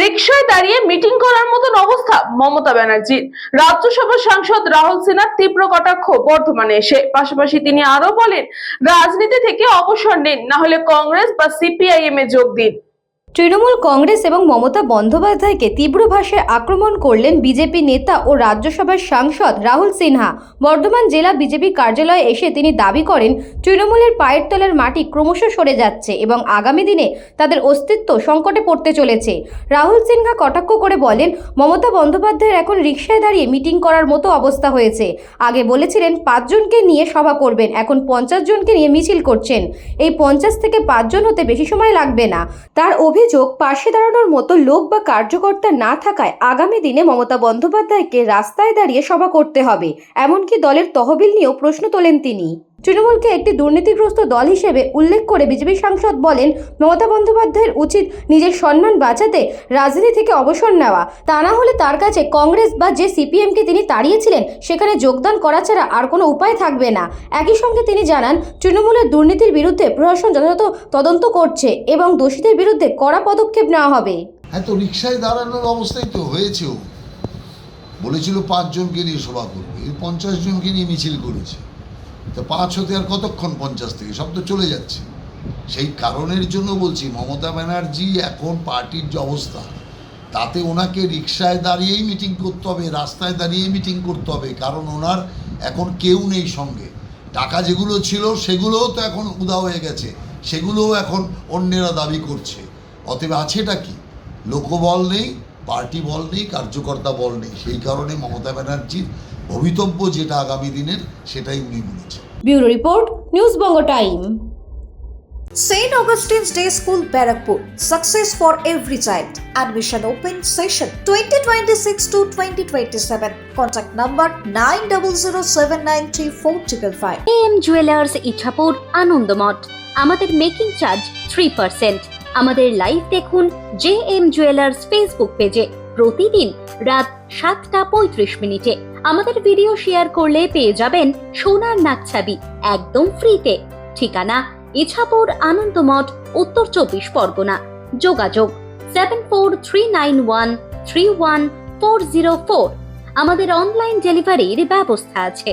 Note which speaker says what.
Speaker 1: রিকশায় দাঁড়িয়ে মিটিং করার মতন অবস্থা মমতা ব্যানার্জির। রাজ্যসভার সাংসদ রাহুল সিনহার তীব্র কটাক্ষ বর্ধমানে এসে। পাশাপাশি তিনি আরো বলেন, রাজনীতি থেকে অবসর নিন, না হলে কংগ্রেস বা সিপিআইএম এ যোগ দিন।
Speaker 2: তৃণমূল কংগ্রেস এবং মমতা বন্দ্যোপাধ্যায়কে তীব্র ভাষায় আক্রমণ করলেন বিজেপি নেতা ও রাজ্যসভার সাংসদ রাহুল সিনহা। বর্ধমান জেলা বিজেপি কার্যালয়ে এসে তিনি দাবি করেন, তৃণমূলের পায়ের তলার মাটি ক্রমশ সরে যাচ্ছে এবং আগামী দিনে তাদের অস্তিত্ব সংকটে পড়তে চলেছে। রাহুল সিনহা কটাক্ষ করে বলেন, মমতা বন্দ্যোপাধ্যায়ের এখন রিকশায় দাঁড়িয়ে মিটিং করার মতো অবস্থা হয়েছে। আগে বলেছিলেন 5 জনকে নিয়ে সভা করবেন, এখন 50 জনকে নিয়ে মিছিল করছেন। এই 50 থেকে 5 জন হতে বেশি সময় লাগবে না। তার অভিযোগ, পাশে দাঁড়ানোর মতো লোক বা কার্যকর্তা না থাকায় আগামী দিনে মমতা বন্দ্যোপাধ্যায়কে রাস্তায় দাঁড়িয়ে সভা করতে হবে। এমনকি দলের তহবিল নিয়েও প্রশ্ন তোলেন তিনি। তৃণমূলকে একটি দুর্নীতিগ্রস্ত দল হিসেবে উল্লেখ করে বিজেপি সাংসদ বলেন, মমতা বন্দ্যোপাধ্যায়ের উচিত নিজের সম্মান বাঁচাতে রাজনীতি থেকে অবসর নেওয়া, তা না হলে তার কাছে কংগ্রেস বা যে সিপিএমকে তিনি তাড়িয়েছিলেন সেখানে যোগদান করা ছাড়া আর কোনো উপায় থাকবে না। একই সঙ্গে তিনি জানান, তৃণমূলের দুর্নীতির বিরুদ্ধে প্রশাসন যথাযথ তদন্ত করছে এবং দোষীদের বিরুদ্ধে কড়া পদক্ষেপ নেওয়া হবে।
Speaker 3: হ্যাঁ, তো রিক্সায় দাঁড়ানোর অবস্থাই তো হয়েছেও। বলেছিল 5 জনকে নিয়ে সভা করবে, 50 জনকে নিয়ে মিছিল করেছে। তো 5 হতে আর কতক্ষণ, 50 থেকে সব তো চলে যাচ্ছে। সেই কারণের জন্য বলছি, মমতা ব্যানার্জি এখন পার্টির যে অবস্থা, তাতে ওনাকে রিকশায় দাঁড়িয়েই মিটিং করতে হবে, রাস্তায় দাঁড়িয়েই মিটিং করতে হবে, কারণ ওনার এখন কেউ নেই সঙ্গে। টাকা যেগুলো ছিল সেগুলোও তো এখন উধাও হয়ে গেছে, সেগুলোও এখন অন্যেরা দাবি করছে। অতএব আছেটা কি? লোকবল নেই, পার্টি বল নেই, কার্যকর্তা বল নেই। সেই কারণে মমতা ব্যানার্জির ভবিতব্য যেটা আগামী দিনের, সেটাই উনি বলেছেন।
Speaker 2: Bureau report, news Banga time.
Speaker 4: St. Augustine's Day School, Barakpur. Success for every child. Admission open session 2026 to 2027. Contact number 9007934555.
Speaker 5: AM jewellers Ichapur, Anandamath. আমাদের মেকিং চার্জ 3%। আমাদের লাইভ দেখুন JM জুয়েলার্স ফেসবুক পেজে প্রতিদিন রাত 7:35 আমাদের ভিডিও শেয়ার করলে পেয়ে যাবেন সোনার নাকছাবি একদম ফ্রিতে। ঠিকানা ইছাপুর, আনন্দমঠ, উত্তর 24 পরগনা। যোগাযোগ 7439131404। আমাদের অনলাইন ডেলিভারির ব্যবস্থা আছে।